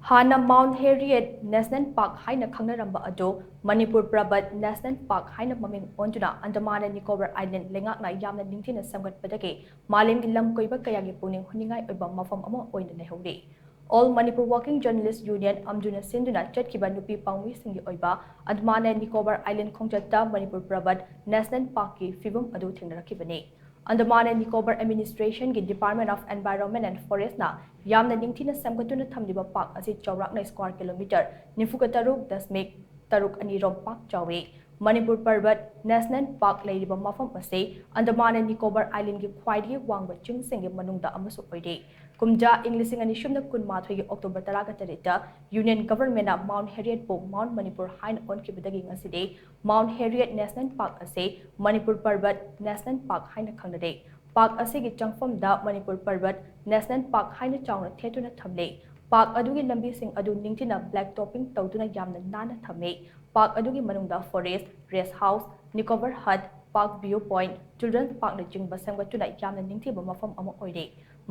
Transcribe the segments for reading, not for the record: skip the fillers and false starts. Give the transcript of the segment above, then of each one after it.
HANNA Mount HARRIET National Park HAINA KHANGNARAMBA ado Manipur PARVAT National Park HAINA MAMING ONDUNA Andaman And Nicobar Island LEINGAK YAMNA NINGTHINA SHEMGATPADAGI Malem Lamkoiba Kayagi Pukning Huningai Oiba Mapham Oina Leihouri. All Manipur Working Journalists Union Amduna Sinduna Chatkiba Nupi Pangwi Singi Oiba Andaman And Nicobar Island Khongjatta Manipur PARVAT National Park ki Fivum adu Thengnarakibani. Andaman And Nicobar Administration ki Department of Environment and Forest na YAMNA NINGTHINA SEMGATUNA THAMLIBA Park asi chaurakna square kilometer Nifukataruk Dasmik Taruk Anirom Park Chawi Manipur PARVAT National Park Leiriba Mapham ase Andaman And Nicobar Island ki khwaidagi wangba chingsingi manungda amasu oide Kumja ing lising ani shumna kunmathoi ki October 13 Union Government na Mount HARRIET po Mount Manipur Hain on kibadagi ngaside Mount HARRIET National Park ase Manipur PARVAT National Park Haina khangnade Park ase ki changfam da Manipur PARVAT National Park Haina chawna thetuna thamle Park adugi lambi sing adu ningthina black topping tawduna yamna nana thame Park adugi manungda forest rest house Nicobar hut Park view point children's park na jingba semgatuna yamna ningthiba mafam ama oide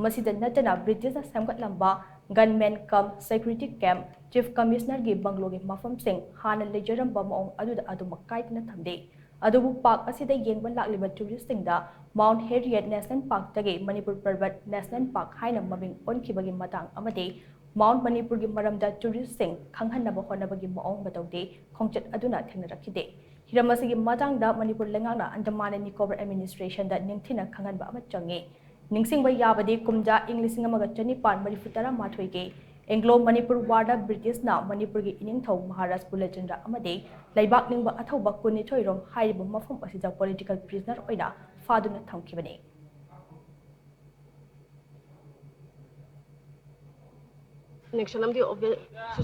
Masida natana British semgatlamba gunmen camp security camp chief commissioner gi banglo gi mafam sing hana lejaramba maong aduda adu makaitna thamde adubu park asida yengba lakliba tourist singda Mount HARRIET National Park tagi Manipur PARVAT National Park haina maming onkibagi matang amade Mount Manipur gi maramda tourist sing khanghanaba honabagi maong batawde khongchat aduna thengnarakide hiramasigi matangda Manipur lengakna Andaman And Nicobar Administration da ningthina khanghanba ama changi Ningsingba yabadi kumja Englising amaga chanipan Maniputara mathoige Anglo Manipur Warda British na Manipur gi iningthau Maharaj Bulachandra amade laibak ningba athauba kunithoi rom haiba mafam asida political prisoner oina faduna thamkibani Next namdi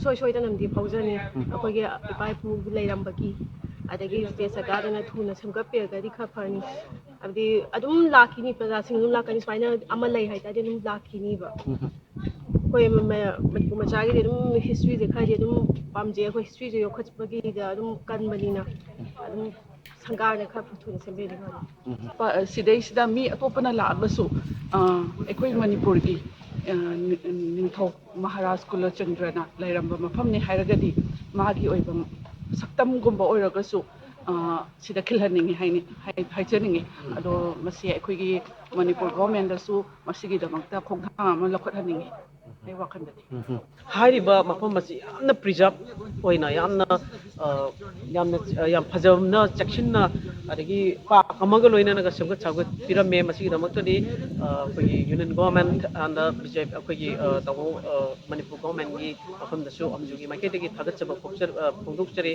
soy namdi pausani akogi ipai pu leirambaki adagi space garden thuna semgape gadi khafani abdi adum lakini pada singum lakani swaina amalai haita de dum lakini ba koi machagi dum history de khai dum pamje ko history je yokhachbagi da dum kanbanina adum sangarne khafu thuna sembe ba sidai sida mi atopana laabasu ekoi manipur gi ningthau Maharaj Kulachandra Lairamba Mapham hairagadi magi oiba saktam gumba oiragasu sida khilhaningi haichaningi ado masi ekhoigi Manipur government dasu masigi damakta khongthang ama lakhothaningi ai wakhandani hariba mafam masi yamna preserve oina yam phajamna chaksinna adagi pa amaga loina naga semga chagot pirame masigi damaktani koi union government and the BJP koi tawo Manipur government gi mafam dasu amjugi maiketegi thagatchaba phongdukchari